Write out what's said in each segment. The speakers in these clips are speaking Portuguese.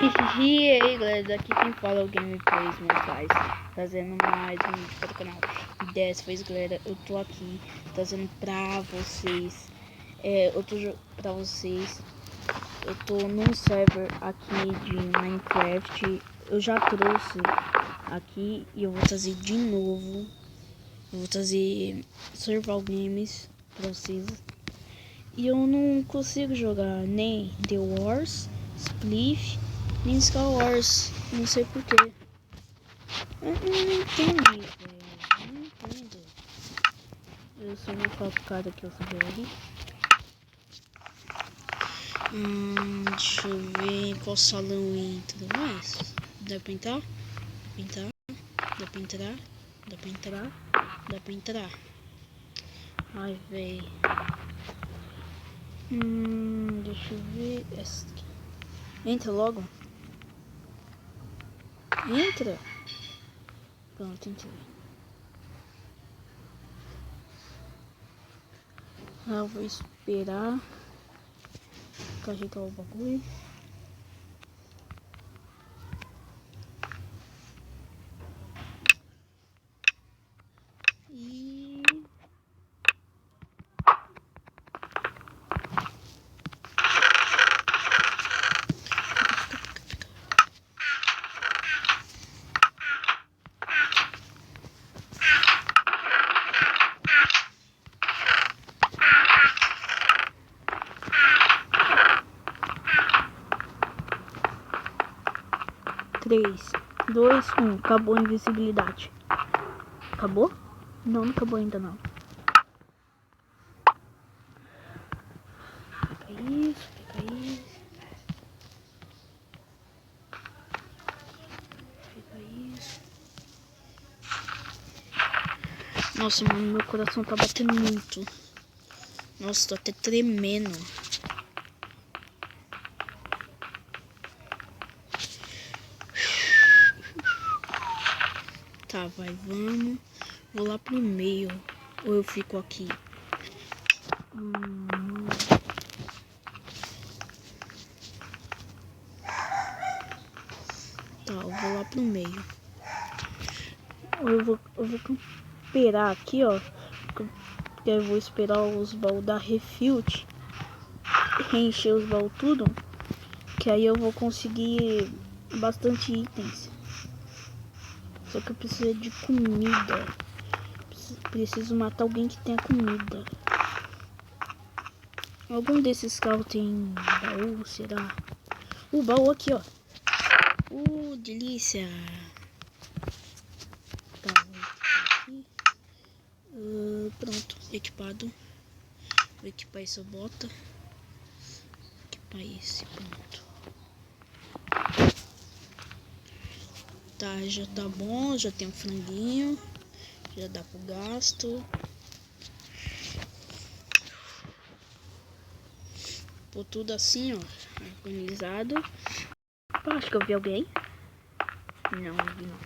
E aí galera, daqui quem fala é o Gameplays Mortais, trazendo mais um vídeo para o canal. Dessa vez galera, eu tô aqui trazendo pra vocês, eu tô num server aqui de Minecraft. Eu já trouxe aqui e eu vou trazer de novo. Eu vou trazer Survival Games pra vocês. E eu não consigo jogar nem The Wars, Spliff, nem Skywars. Não sei porquê. Eu não entendo isso, velho. Não entendo. Eu só vou falar pro cara que eu sou BR. Deixa eu ver qual salão entra. Mas dá pra entrar? Dá pra entrar? Dá pra entrar? Dá pra entrar? Ai, véi. Deixa eu ver essa aqui. Entra logo. Entra. Pronto, entrei. Eu vou esperar carregar o bagulho. E... Três, dois, um. Acabou a invisibilidade. Acabou? Não, não acabou ainda não. Pega isso, pega isso. Pega isso. Nossa, mano, meu coração tá batendo muito. Nossa, tô até tremendo. Tá, vai, vamos. Vou lá pro meio. Ou eu fico aqui? Tá, eu vou lá pro meio. Ou eu vou esperar aqui, ó. Porque eu vou esperar os baús da Refilt reencher os baús tudo. Que aí eu vou conseguir bastante itens. Só que eu preciso de comida. Preciso matar alguém que tenha comida. Algum desses carros tem baú, será? O baú aqui, ó. Delícia. Tá, aqui. Pronto, equipado. Vou equipar essa bota. Equipar esse, pronto. Tá, já tá bom, já tem um franguinho. Já dá pro gasto. Pô, tudo assim, ó, organizado. Acho que eu vi alguém. Não, não vi não.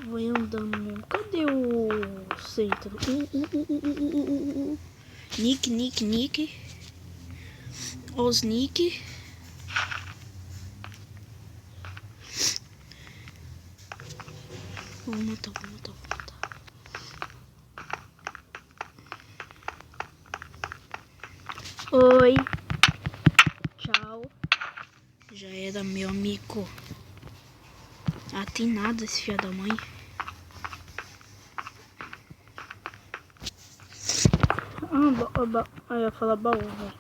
Vou andando. Cadê o centro? Nick. Os Nick. Vou matar. Oi. Tchau. Já era, meu amigo. Ah, tem nada esse filho da mãe. Eu ia falar baú, velho.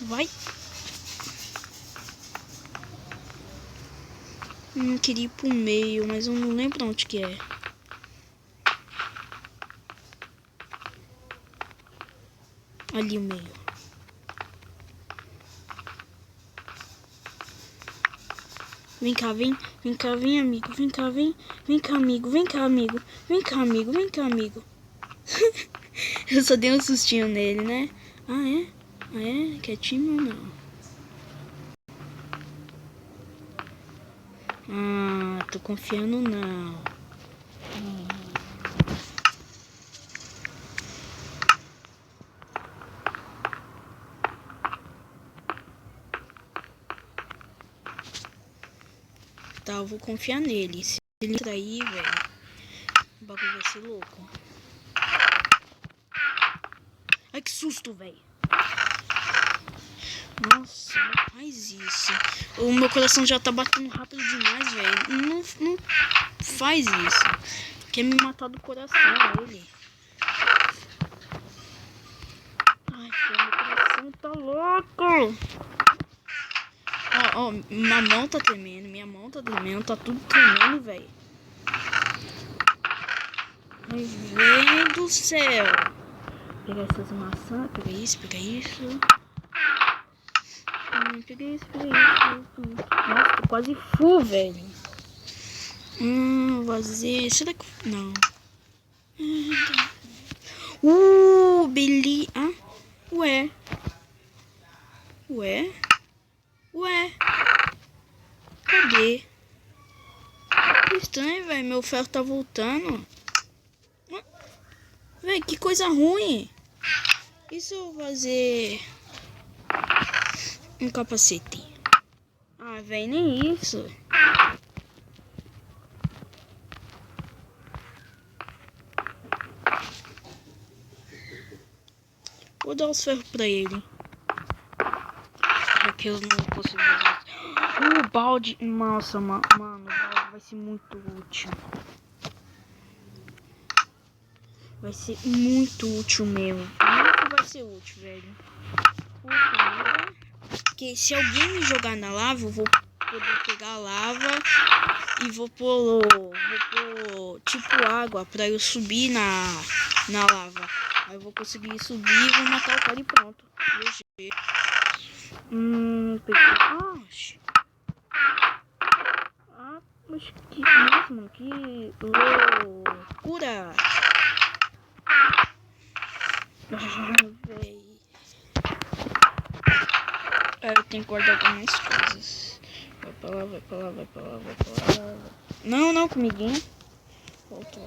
Vai. Queria ir pro meio, mas eu não lembro onde que é. Ali o meio. Vem cá, amigo. Vem cá, amigo. Eu só dei um sustinho nele, né? Ah, é? Quer time ou não? Ah, tô confiando não. Tá, eu vou confiar nele. Se ele trair, velho, o bagulho vai ser louco. Ai, que susto, velho. Nossa, não faz isso. O meu coração já tá batendo rápido demais, velho. Não faz isso. Quer me matar do coração, ele. Ai, filho, meu coração tá louco. Ó, minha mão tá tremendo, tá tudo tremendo, velho. Ai, velho do céu. Pegar essas maçãs, pega isso. Peguei isso. Nossa, tô quase full, velho. Vou fazer. Será que. Não. Beleza. Ah, ué. Cadê? Que estranho, velho. Meu ferro tá voltando. Velho, que coisa ruim. E se eu fazer um capacete? Ah, velho, nem isso. Vou dar os ferros pra ele. Já que eu não consigo fazer isso. O balde. Nossa, mano, o balde vai ser muito útil. Vai ser muito útil mesmo. Muito vai ser útil, velho. Porque se alguém me jogar na lava, eu vou poder pegar a lava e vou pôr tipo água pra eu subir na lava. Aí eu vou conseguir subir e vou matar o cara e pronto. Mas que mesmo, que loucura. Véi. Eu tenho que guardar algumas coisas. Vai pra lá. Não, comiguinho. Volta.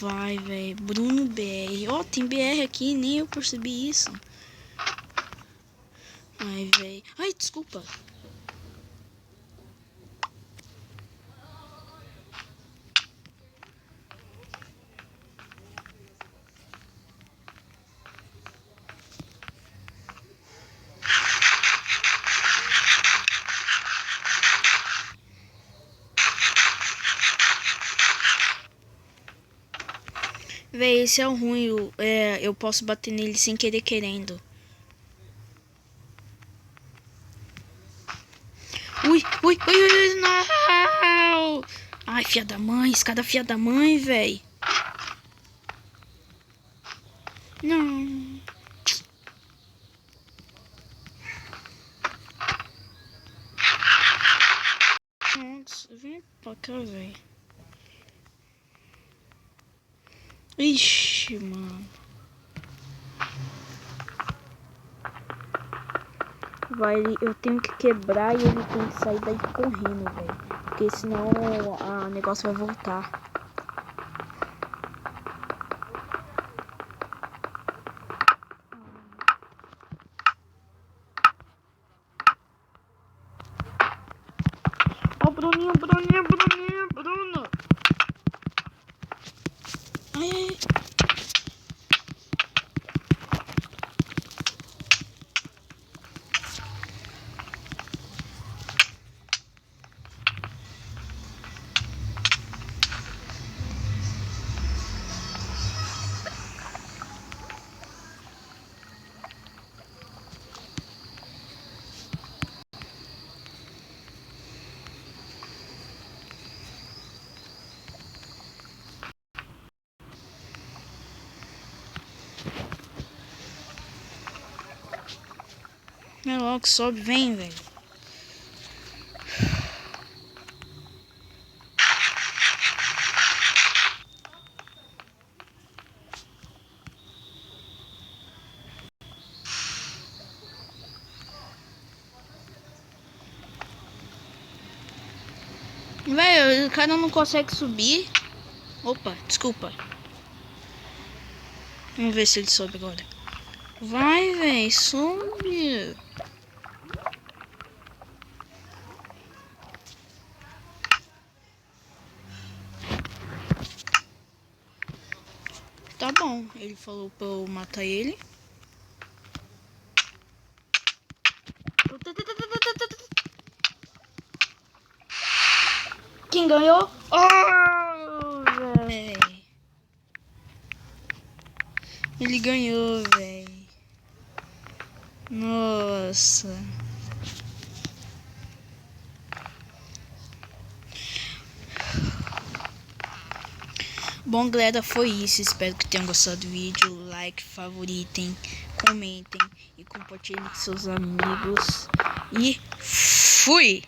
Vai, velho. Bruno BR. Ó, tem BR aqui, nem eu percebi isso. Ai, velho. Ai, desculpa. Véi, esse é o ruim. Eu posso bater nele sem querer querendo. Ui, não! Ai, filha da mãe, escada filha da mãe, véi. Não. Nossa, vem pra cá, véi. Ixi, mano. Eu tenho que quebrar e ele tem que sair daí correndo, velho. Porque senão o negócio vai voltar. Ó, Bruninho. Bruno. Ai. logo, sobe, vem, velho. Velho, o cara não consegue subir. Opa, desculpa. Vamos ver se ele sobe agora. Vai, velho, sobe. Tá bom, ele falou pra eu matar ele. Quem ganhou? Oh, véi. Ele ganhou, véi. Nossa. Bom, galera, foi isso. Espero que tenham gostado do vídeo. Like, favoritem, comentem e compartilhem com seus amigos. E fui!